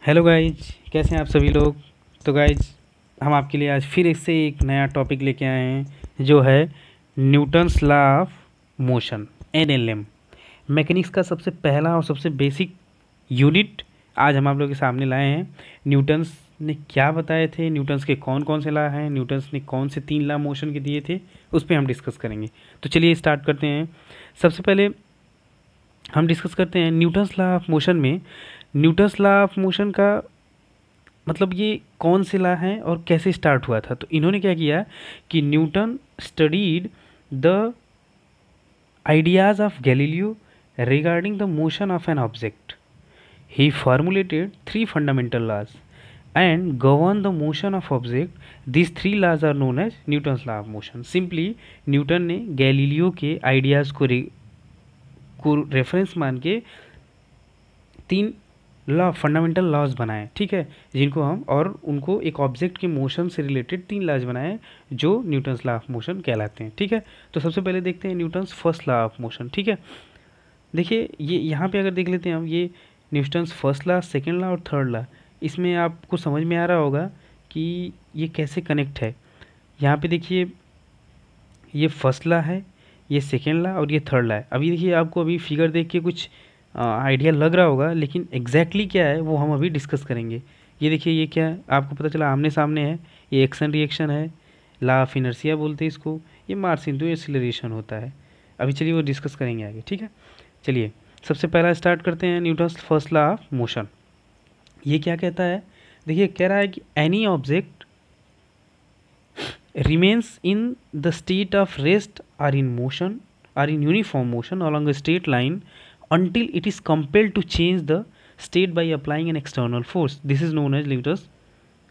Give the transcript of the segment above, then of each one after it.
Hello guys, कैसे हैं आप सभी लोग। तो गाइज, हम आपके लिए आज फिर इससे एक नया टॉपिक लेके आए हैं जो है Newton's law of motion, NLM. Mechanics का सबसे पहला और सबसे बेसिक यूनिट आज हम आप लोगों के सामने लाए हैं। न्यूटन्स ने क्या बताए थे, न्यूटन्स के कौन कौन से लॉ हैं, न्यूटन्स ने कौन से 3 लॉ मोशन के दिए थे, उस पर हम डिस्कस करेंगे। तो चलिए स्टार्ट करते हैं। सबसे पहले हम डिस्कस करते हैं न्यूटन्स लॉ ऑफ मोशन में। न्यूटन्स लॉ ऑफ मोशन का मतलब ये कौन से लॉ है और कैसे स्टार्ट हुआ था। तो इन्होंने क्या किया कि Newton studied the ideas of Galileo regarding the motion of an object. He formulated 3 fundamental laws and govern the motion of object. This 3 laws are known as Newton's law of motion. Simply Newton ने Galileo के ideas को reference मान के 3 law, fundamental laws बनाए, ठीक है, जिनको हम और उनको एक ऑब्जेक्ट के मोशन से रिलेटेड 3 लॉज बनाए जो न्यूटन्स लॉ ऑफ मोशन कहलाते हैं, ठीक है। तो सबसे पहले देखते हैं Newton's first law of motion, ठीक है। देखिए ये यहाँ पे अगर देख लेते हैं हम, ये Newton's first law, second law और थर्ड लॉ, इसमें आपको समझ में आ रहा होगा कि ये कैसे कनेक्ट है। यहाँ पे देखिए ये फर्स्ट लॉ है, ये सेकेंड लॉ और ये थर्ड लॉ है। अभी देखिए आपको अभी फिगर देख के कुछ आइडिया लग रहा होगा, लेकिन एग्जैक्टली क्या है वो हम अभी डिस्कस करेंगे। ये देखिए ये क्या है, आपको पता चला आमने सामने है, ये एक्शन रिएक्शन है, लॉ ऑफ इनर्शिया बोलते हैं इसको, ये मास इनटू एक्सीलरेशन होता है। अभी चलिए वो डिस्कस करेंगे आगे, ठीक है। चलिए सबसे पहला स्टार्ट करते हैं Newton's first law of motion. ये क्या कहता है, देखिए कह रहा है कि any object remains in the state of rest or in motion or in uniform motion along a straight line until it is compelled to change the state by applying an external force. This is known as Newton's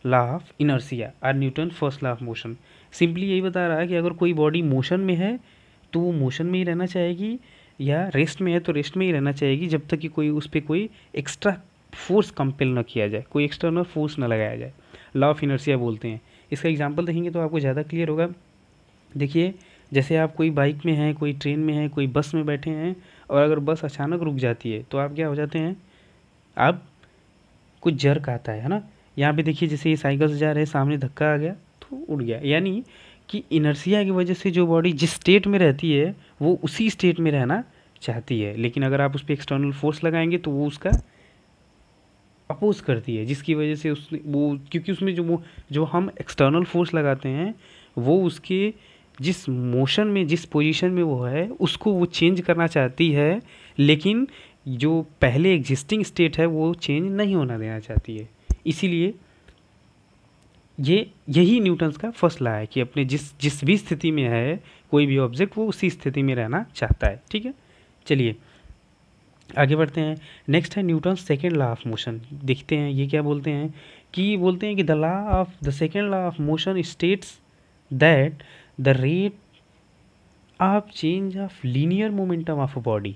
law of inertia or Newton's first law of motion. Simply यही बता रहा है कि अगर कोई body motion में है तो वो मोशन में ही रहना चाहेगी, या रेस्ट में है तो रेस्ट में ही रहना चाहेगी, जब तक कि कोई उस पर कोई एक्स्ट्रा फोर्स कंपेल ना किया जाए, कोई एक्सटर्नल फोर्स ना लगाया जाए। लॉ ऑफ इनर्शिया बोलते हैं। इसका एग्जाम्पल देखेंगे तो आपको ज़्यादा क्लियर होगा। देखिए जैसे आप कोई बाइक में हैं, कोई ट्रेन में है, कोई बस में बैठे हैं, और अगर बस अचानक रुक जाती है तो आप क्या हो जाते हैं, आप कुछ जर्क आता है ना। यहाँ पे देखिए जैसे ये साइकिल से जा रहे हैं, सामने धक्का आ गया तो उड़ गया। यानी कि इनर्शिया की वजह से जो बॉडी जिस स्टेट में रहती है वो उसी स्टेट में रहना चाहती है, लेकिन अगर आप उस पर एक्सटर्नल फोर्स लगाएंगे तो वो उसका अपोज करती है, जिसकी वजह से उस वो, क्योंकि उसमें जो हम एक्सटर्नल फोर्स लगाते हैं वो उसके जिस मोशन में, जिस पोजीशन में वो है उसको वो चेंज करना चाहती है, लेकिन जो पहले एग्जिस्टिंग स्टेट है वो चेंज नहीं होना देना चाहती है। इसीलिए यही न्यूटन्स का फर्स्ट लॉ है कि अपने जिस भी स्थिति में है कोई भी ऑब्जेक्ट वो उसी स्थिति में रहना चाहता है, ठीक है। चलिए आगे बढ़ते हैं। नेक्स्ट है Newton's second law of motion. देखते हैं ये क्या बोलते हैं कि the law of the second law of motion states that the rate of change of linear momentum of a body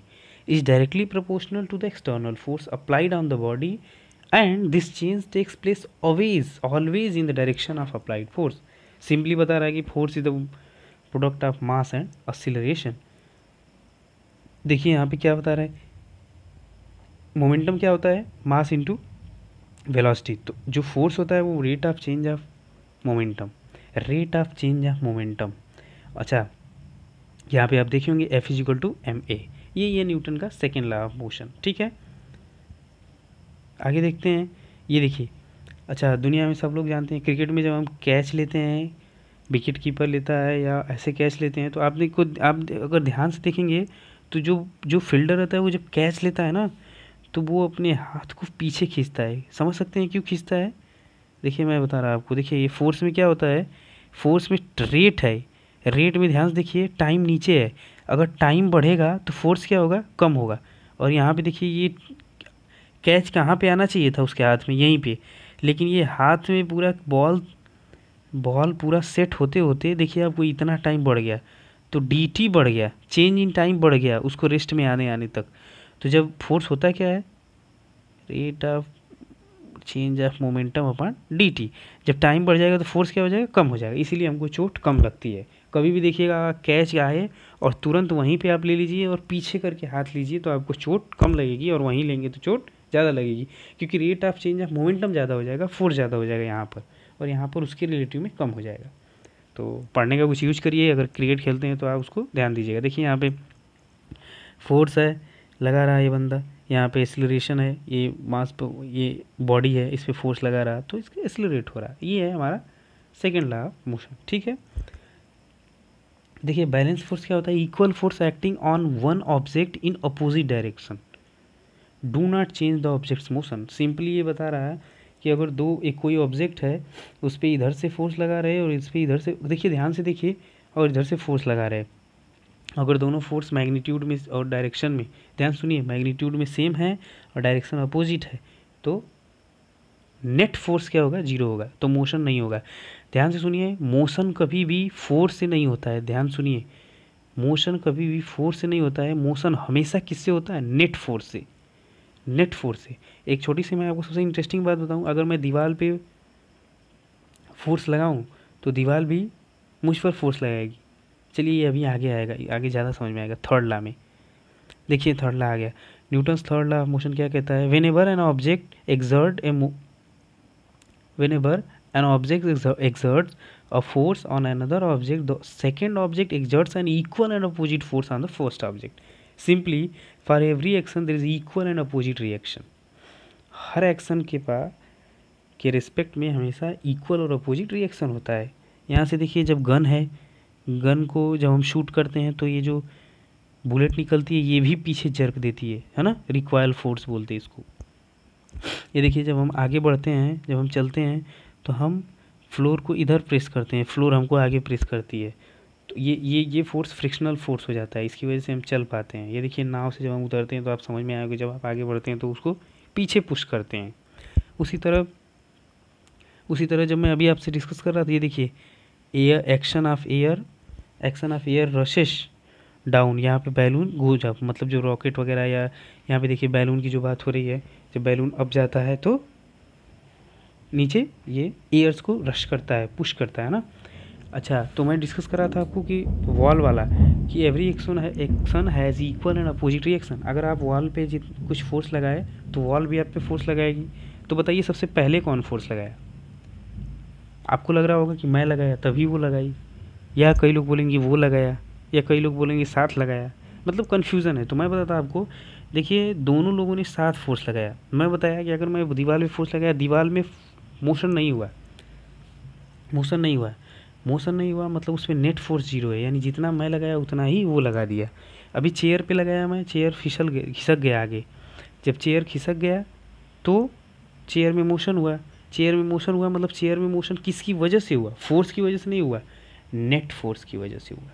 is directly proportional to the external force applied on the body, and this change takes place always in the direction of applied force. Simply बता रहा है कि force is the product of mass and acceleration. देखिए यहाँ पे क्या बता रहा है, मोमेंटम क्या होता है, मास इंटू वेलोसिटी। तो जो फोर्स होता है वो rate of change of momentum, rate of change of momentum. अच्छा यहाँ पे आप देखे होंगे F = ma, ये न्यूटन का सेकेंड लॉ ऑफ मोशन, ठीक है। आगे देखते हैं, ये देखिए। अच्छा दुनिया में सब लोग जानते हैं क्रिकेट में जब हम कैच लेते हैं, विकेट कीपर लेता है या ऐसे कैच लेते हैं, तो आप अगर ध्यान से देखेंगे तो जो फील्डर रहता है वो जब कैच लेता है ना तो वो अपने हाथ को पीछे खींचता है। समझ सकते हैं क्यों खींचता है, देखिए मैं बता रहा हूँ आपको। देखिए ये फोर्स में क्या होता है, फोर्स में रेट है, रेट में ध्यान से देखिए टाइम नीचे है, अगर टाइम बढ़ेगा तो फोर्स क्या होगा, कम होगा। और यहाँ पे देखिए ये कैच कहाँ पे आना चाहिए था उसके हाथ में, यहीं पे, लेकिन ये हाथ में पूरा बॉल पूरा सेट होते होते देखिए आपको इतना टाइम बढ़ गया, तो dt बढ़ गया, चेंज इन टाइम बढ़ गया उसको रेस्ट में आने तक। तो जब फोर्स होता क्या है, rate of change of momentum upon dt। जब टाइम बढ़ जाएगा तो फोर्स क्या हो जाएगा, कम हो जाएगा, इसीलिए हमको चोट कम लगती है। कभी भी देखिएगा कैच आए और तुरंत वहीं पे आप ले लीजिए और पीछे करके हाथ लीजिए तो आपको चोट कम लगेगी, और वहीं लेंगे तो चोट ज़्यादा लगेगी, क्योंकि rate of change of momentum ज़्यादा हो जाएगा, फोर्स ज़्यादा हो जाएगा यहाँ पर, और यहाँ पर उसके रिलेटिव में कम हो जाएगा। तो पढ़ने का कुछ यूज करिए, अगर क्रिकेट खेलते हैं तो आप उसको ध्यान दीजिएगा। देखिए यहाँ पे फोर्स है, लगा रहा है ये बंदा, यहाँ पे एक्सीलरेशन है, ये मास पे, ये बॉडी है, इस पर फोर्स लगा रहा है तो इसका एक्सीलरेट हो रहा है। ये है हमारा सेकेंड लॉ ऑफ मोशन, ठीक है। देखिए बैलेंस फोर्स क्या होता है, equal force acting on one object in opposite direction do not change the objects motion. Simply ये बता रहा है कि अगर एक कोई ऑब्जेक्ट है, उस पर इधर से फोर्स लगा रहे हैं और इस पर इधर से, देखिए ध्यान से देखिए, और इधर से फोर्स लगा रहे हैं, अगर दोनों फोर्स मैग्नीट्यूड में और डायरेक्शन में, ध्यान सुनिए, मैग्नीट्यूड में सेम है और डायरेक्शन अपोजिट है, तो नेट फोर्स क्या होगा, जीरो होगा, तो मोशन नहीं होगा। ध्यान से सुनिए, मोशन कभी भी फोर्स से नहीं होता है, ध्यान सुनिए, मोशन कभी भी फोर्स से नहीं होता है, मोशन हमेशा किससे होता है, नेट फोर्स से, नेट फोर्स से। एक छोटी सी मैं आपको सबसे इंटरेस्टिंग बात बताऊं, अगर मैं दीवार पे फोर्स लगाऊं तो दीवार भी मुझ पर फोर्स लगाएगी। चलिए ये अभी आगे आएगा, आगे ज़्यादा समझ में आएगा थर्ड लॉ में। देखिए थर्ड लॉ आ गया, Newton's third law of motion क्या कहता है, whenever an object exerts a force on another object, the second object exerts an equal and opposite force on the first object. Simply, for every action there is equal and opposite reaction. Her action के respect में हमेशा equal और opposite reaction होता है। यहाँ से देखिए, जब गन है, गन को जब हम शूट करते हैं तो ये जो बुलेट निकलती है ये भी पीछे जर्क देती है ना, रिकॉयल फोर्स बोलते हैं इसको। ये देखिए, जब हम आगे बढ़ते हैं, जब हम चलते हैं तो हम फ्लोर को इधर प्रेस करते हैं, फ्लोर हमको आगे प्रेस करती है, तो ये फोर्स फ्रिक्शनल फोर्स हो जाता है, इसकी वजह से हम चल पाते हैं। ये देखिए, नाव से जब हम उतरते हैं तो आप समझ में आएगा, जब आप आगे बढ़ते हैं तो उसको पीछे पुश करते हैं। उसी तरह जब मैं अभी आपसे डिस्कस कर रहा था, ये देखिए, action of air rashes down, यहाँ पे बैलून गोज अप, मतलब जो रॉकेट वगैरह, या यहाँ पे देखिए बैलून की जो बात हो रही है, जब बैलून अप जाता है तो नीचे ये एयर्स को रश करता है, पुश करता है ना। अच्छा, तो मैं डिस्कस कर रहा था आपको कि वॉल वाला, कि every action has equal and opposite reaction. अगर आप वॉल पे कुछ फोर्स लगाए तो वॉल भी आप पे फोर्स लगाएगी। तो बताइए सबसे पहले कौन फोर्स लगाया? आपको लग रहा होगा कि मैं लगाया तभी वो लगाई, या कई लोग बोलेंगे वो लगाया, या कई लोग बोलेंगे साथ लगाया, मतलब कन्फ्यूज़न है। तो मैं बताता आपको, देखिए दोनों लोगों ने साथ फोर्स लगाया। मैं बताया कि अगर मैं दीवार में फोर्स लगाया, दीवार में मोशन नहीं हुआ, मतलब उसमें नेट फोर्स जीरो है, यानी जितना मैं लगाया उतना ही वो लगा दिया। अभी चेयर पे लगाया मैं, चेयर खिसक गया आगे, जब चेयर खिसक गया तो चेयर में मोशन हुआ, मतलब चेयर में मोशन किसकी वजह से हुआ? फोर्स की वजह से नहीं हुआ, नेट फोर्स की वजह से हुआ।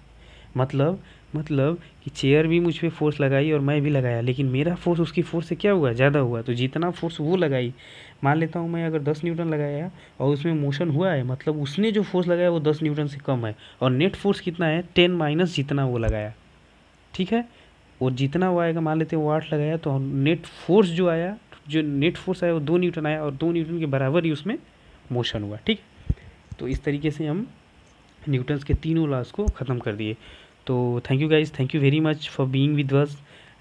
मतलब कि चेयर भी मुझ पे फोर्स लगाई और मैं भी लगाया, लेकिन मेरा फोर्स उसकी फोर्स से क्या हुआ, ज़्यादा हुआ। तो जितना फोर्स वो लगाई, मान लेता हूँ मैं अगर 10 न्यूटन लगाया और उसमें मोशन हुआ है, मतलब उसने जो फोर्स लगाया वो 10 न्यूटन से कम है, और नेट फोर्स कितना है, 10 माइनस जितना वो लगाया, ठीक है। और जितना वो आएगा, मान लेते हैं वो 8 लगाया, तो नेट फोर्स जो आया वो 2 न्यूटन आया, और 2 न्यूटन के बराबर ही उसमें मोशन हुआ, ठीक। तो इस तरीके से हम न्यूटन्स के तीनों लॉज को ख़त्म कर दिए। तो thank you guys, thank you very much for being with us.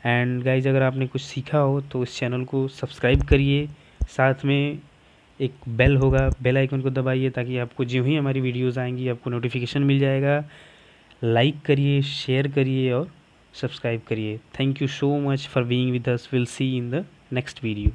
And guys, अगर आपने कुछ सीखा हो तो इस चैनल को सब्सक्राइब करिए, साथ में एक बेल होगा, बेल आइकन को दबाइए, ताकि आपको जो ही हमारी वीडियोज़ आएंगी आपको नोटिफिकेशन मिल जाएगा। लाइक करिए, शेयर करिए और सब्सक्राइब करिए। Thank you so much for being with us. Will see in the next video.